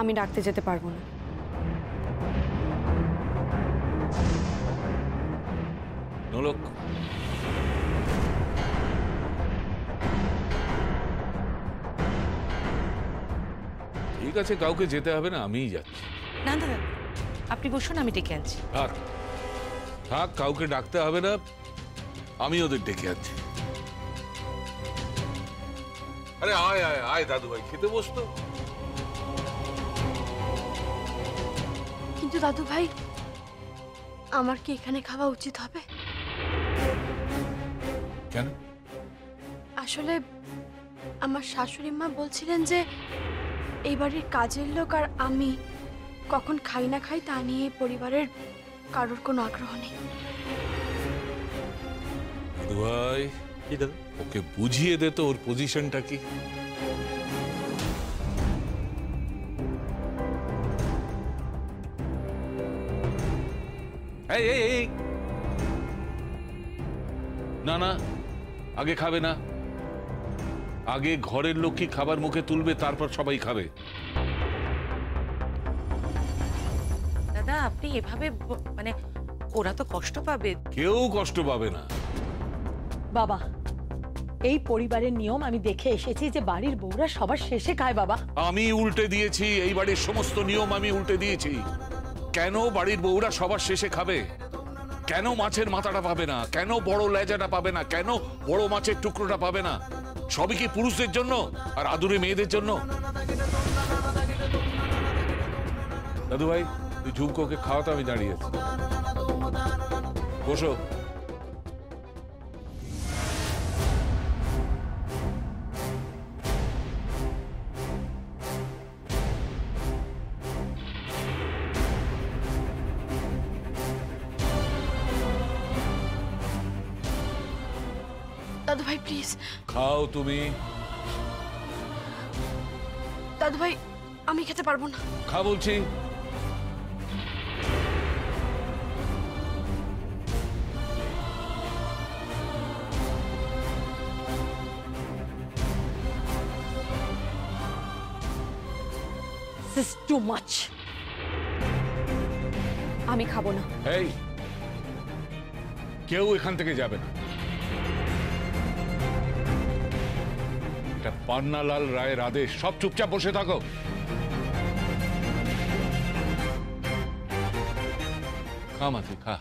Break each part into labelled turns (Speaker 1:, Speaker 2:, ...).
Speaker 1: আমি ডাকতে যেতে পারবো না।
Speaker 2: নোলক, ঠিক আছে, কাউকে যেতে হবে না, আমিই যাচ্ছি।
Speaker 3: না দাদা, আপনি বসুন, আমি ডেকে আনছি।
Speaker 2: থাক থাক, কাউকে ডাকতে হবে না, আমি ওদের ডেকে আনছি। আরে আয় আয় আয় দাদু ভাই, খেতে বসতো।
Speaker 4: কিন্তু দাদু ভাই, আমার কি এখানে খাওয়া উচিত হবে?
Speaker 2: কেন?
Speaker 4: আসলে আমার শাশুড়ি মা বলছিলেন যে এই বাড়ির কাজের লোক আর আমি কখন খাই না খাই তা নিয়ে পরিবারের কারোর কোনো আগ্রহ নেই।
Speaker 2: দাদু ভাই, ওকে বুঝিয়ে দে তো ওর পজিশনটা কি। এই এই এই, না না, আগে খাবে না, আগে ঘরের লক্ষ্মী খাবার মুখে তুলবে, তারপর সবাই খাবে।
Speaker 3: দাদা, আপনি এভাবে মানে ওরা তো কষ্ট পাবে।
Speaker 2: কেউ কষ্ট পাবে না।
Speaker 5: বাবা, এই পরিবারের নিয়ম আমি দেখে এসেছি যে বাড়ির বউরা সবার শেষে খায়। বাবা,
Speaker 2: আমি উল্টে দিয়েছি, এই বাড়ির সমস্ত নিয়ম আমি উল্টে দিয়েছি। কেন বাড়ির বউরা সবার শেষে খাবে? কেন মাছের মাথাটা পাবে না? কেন বড় লেজাটা পাবে না? কেন বড় মাছের টুকরোটা পাবে না? সবই কি পুরুষদের জন্য আর আদুরে মেয়েদের জন্য? দাদু ভাই, তুই ঝুমকোকে খাওয়াতে, আমি দাঁড়িয়ে আছি। বসো।
Speaker 4: দাদু ভাই প্লিজ।
Speaker 2: খাও তুমি।
Speaker 4: দাদু ভাই, আমি খেতে পারবো না।
Speaker 2: খা বলছি।
Speaker 5: this is too much.
Speaker 1: আমি খাবো না।
Speaker 2: এই, কেউ এখান থেকে যাবে না। এটা পান্নালাল রায়ের আদেশ, সব চুপচাপ বসে থাকো। খা মাথি, খা।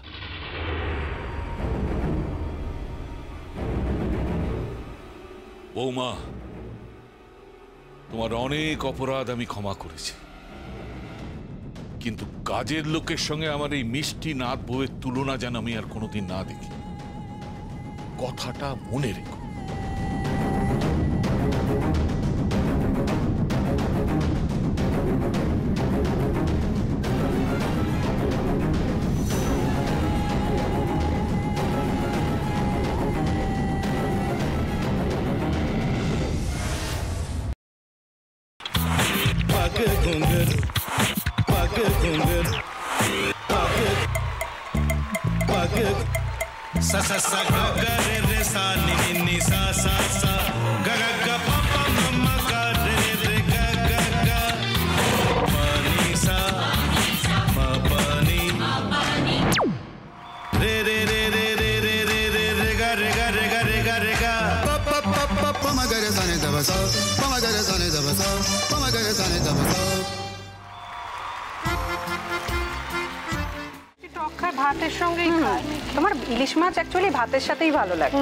Speaker 2: বৌমা, তোমার অনেক অপরাধ আমি ক্ষমা করেছি, কিন্তু কাজের লোকের সঙ্গে আমার এই মিষ্টি নাত বউয়ের তুলনা যেন আমি আর কোনোদিন না দেখি, কথাটা মনে রেখো।
Speaker 6: sa sa sa ga ga re re sa ni ni ni sa sa sa ga ga ga pa pa ma ma ga re re ga ga ga pa ni sa ma pa ni re re re re re re re re re ga re ga re ga re ga re ga pa pa pa pa pa ma ga re sa ni da ba sa pa ma ga re sa ni da ba sa pa ma ga re sa ni da ba sa
Speaker 7: ভাতের সঙ্গেই খায়। তোমার ইলিশ মাছ actually ভাতের সাথেই ভালো লাগে।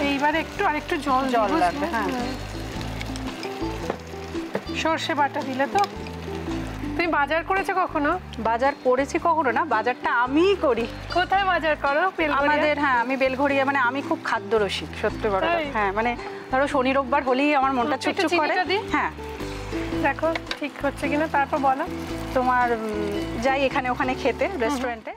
Speaker 7: এইবার একটু আরেকটু জল জল লাগবে। হ্যাঁ, সর্ষে বাটা দিলে তো। তুমি বাজার করেছো কখনো? বাজার করেছি কখনো না, বাজারটা আমিই করি। কোথায় বাজার করো? আমাদের, হ্যাঁ, আমি বেলঘড়িয়া, মানে আমি খুব খাদ্য রসিক, সত্যি বড়। হ্যাঁ, মানে ধরো শনি রোববার হলেই আমার মনটা চুপচুপ করে। হ্যাঁ, দেখো ঠিক হচ্ছে কিনা, তারপর বলো। তোমার যাই এখানে ওখানে খেতে, রেস্টুরেন্টে।